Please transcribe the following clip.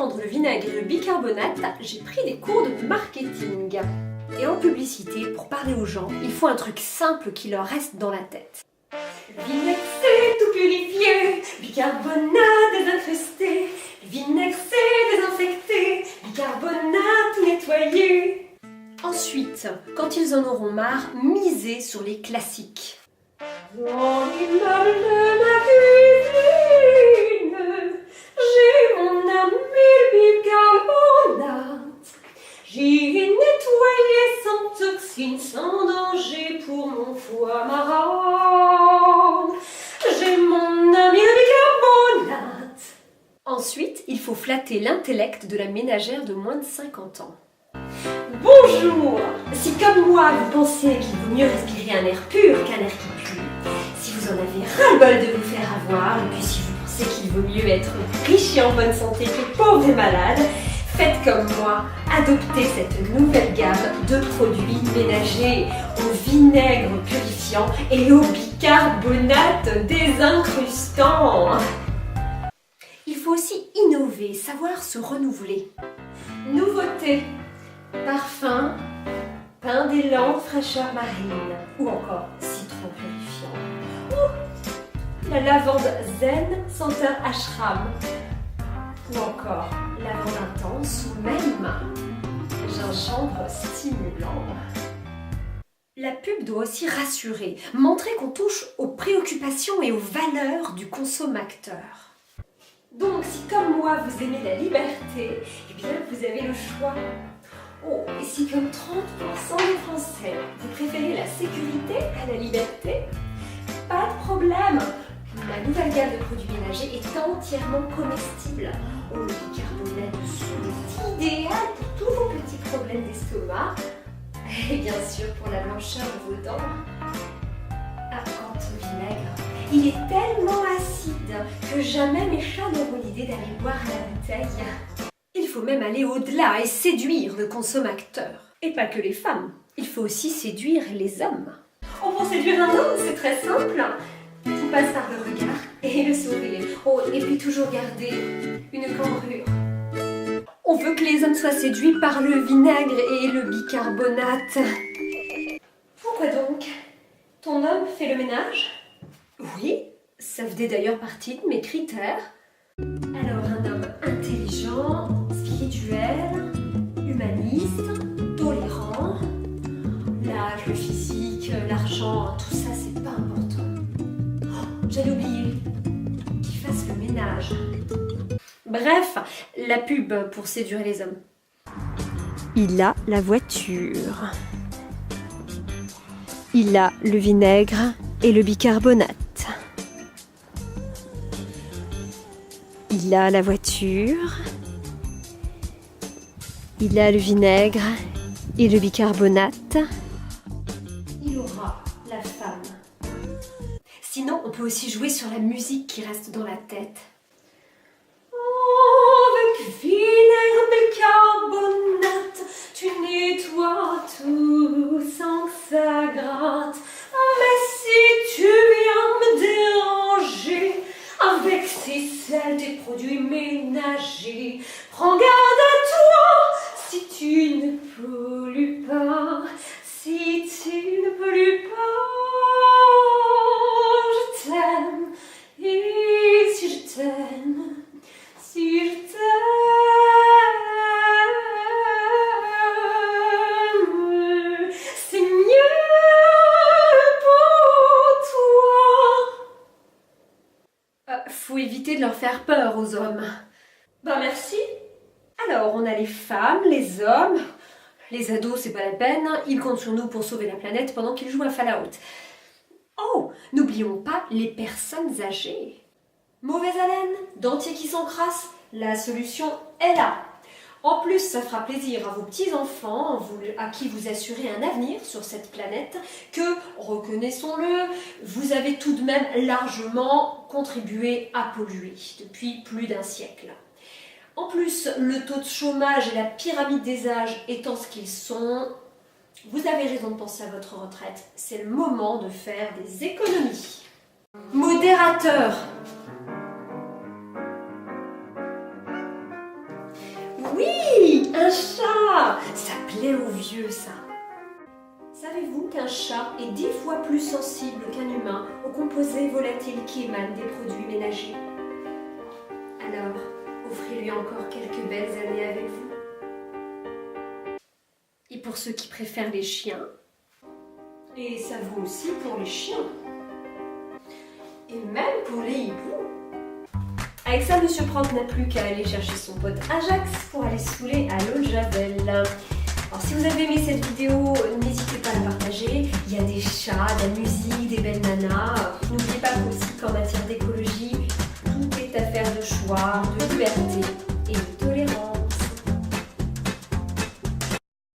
vendre le vinaigre et le bicarbonate, j'ai pris des cours de marketing. Et en publicité, pour parler aux gens, il faut un truc simple qui leur reste dans la tête. Vinaigre c'est tout purifié, bicarbonate désincrusté, vinaigre c'est désinfecté, bicarbonate tout nettoyé. Ensuite, quand ils en auront marre, misez sur les classiques. Dans l'immeuble de ma cuisine, j'ai mon ami le bicarbonate. J'y ai nettoyé sans toxine, sans danger pour mon foie marron. J'ai mon ami le bicarbonate. Ensuite, il faut flatter l'intellect de la ménagère de moins de 50 ans. Bonjour! Si comme moi vous pensez qu'il vaut mieux respirer un air pur qu'un air qui pue, si vous en avez ras-le-bol de vous faire avoir, et puis si vous pensez qu'il vaut mieux être riche et en bonne santé que pauvre et malade, faites comme moi, adoptez cette nouvelle gamme de produits ménagers au vinaigre purifiant et au bicarbonate désincrustant. Il faut aussi innover, savoir se renouveler. Nouveauté, parfum, pain d'élan, fraîcheur marine ou encore citron purifiant. Ou la lavande zen, senteur ashram. Ou encore lavande intense ou même gingembre stimulant. La pub doit aussi rassurer, montrer qu'on touche aux préoccupations et aux valeurs du consommateur. Donc si comme moi vous aimez la liberté, eh bien vous avez le choix. Oh, et si comme 30% des Français, vous préférez la sécurité à la liberté, pas de problème. La nouvelle gamme de produits ménagers est entièrement comestible. Oh, le bicarbonate de soude est idéal pour tous vos petits problèmes d'estomac. Et bien sûr pour la blancheur de vos dents. Ah, quant au vinaigre, il est tellement acide que jamais mes chats n'auront l'idée d'aller boire la bouteille. Il faut même aller au-delà et séduire le consommateur. Et pas que les femmes, il faut aussi séduire les hommes. Oh, pour séduire un homme, c'est très simple. Tout passe par le regard et le sourire. Oh, et puis toujours garder une cambrure. On veut que les hommes soient séduits par le vinaigre et le bicarbonate. Pourquoi donc? Ton homme fait le ménage? Oui, ça faisait d'ailleurs partie de mes critères. Alors un homme intelligent, spirituel, humaniste, tolérant. L'âge, le physique, l'argent, tout ça c'est pas important. Oh, j'allais oublier qu'il fasse le ménage. Bref, la pub pour séduire les hommes. Il a la voiture. Il a le vinaigre et le bicarbonate. Il a la voiture. Il a le vinaigre et le bicarbonate. Il aura la femme. Sinon, on peut aussi jouer sur la musique qui reste dans la tête. Avec vinaigre, bicarbonate, tu nettoies tout sans que ça gratte. Mais si tu viens me déranger avec ces sels, tes produits ménagers, prends garde à toi si tu ne pollues pas, si tu ne pollues pas. Je t'aime, et si je t'aime, si je t'aime, c'est mieux pour toi. Faut éviter de leur faire peur aux hommes. Ben merci. Alors, on a les femmes, les hommes, les ados, c'est pas la peine, ils comptent sur nous pour sauver la planète pendant qu'ils jouent à Fallout. Oh, n'oublions pas les personnes âgées. Mauvaise haleine, dentiers qui s'encrassent, la solution est là. En plus, ça fera plaisir à vos petits-enfants, à qui vous assurez un avenir sur cette planète, que, reconnaissons-le, vous avez tout de même largement contribué à polluer depuis plus d'un siècle. En plus, le taux de chômage et la pyramide des âges étant ce qu'ils sont, vous avez raison de penser à votre retraite. C'est le moment de faire des économies. Modérateur. Oui, un chat! Ça plaît aux vieux, ça. Savez-vous qu'un chat est 10 fois plus sensible qu'un humain aux composés volatiles qui émanent des produits ménagers? Alors, offrez-lui encore quelques belles années avec vous. Et pour ceux qui préfèrent les chiens, et ça vaut aussi pour les chiens, et même pour les hiboux. Avec ça, Monsieur Franck n'a plus qu'à aller chercher son pote Ajax pour aller se saouler à l'eau de Javel. Alors si vous avez aimé cette vidéo, n'hésitez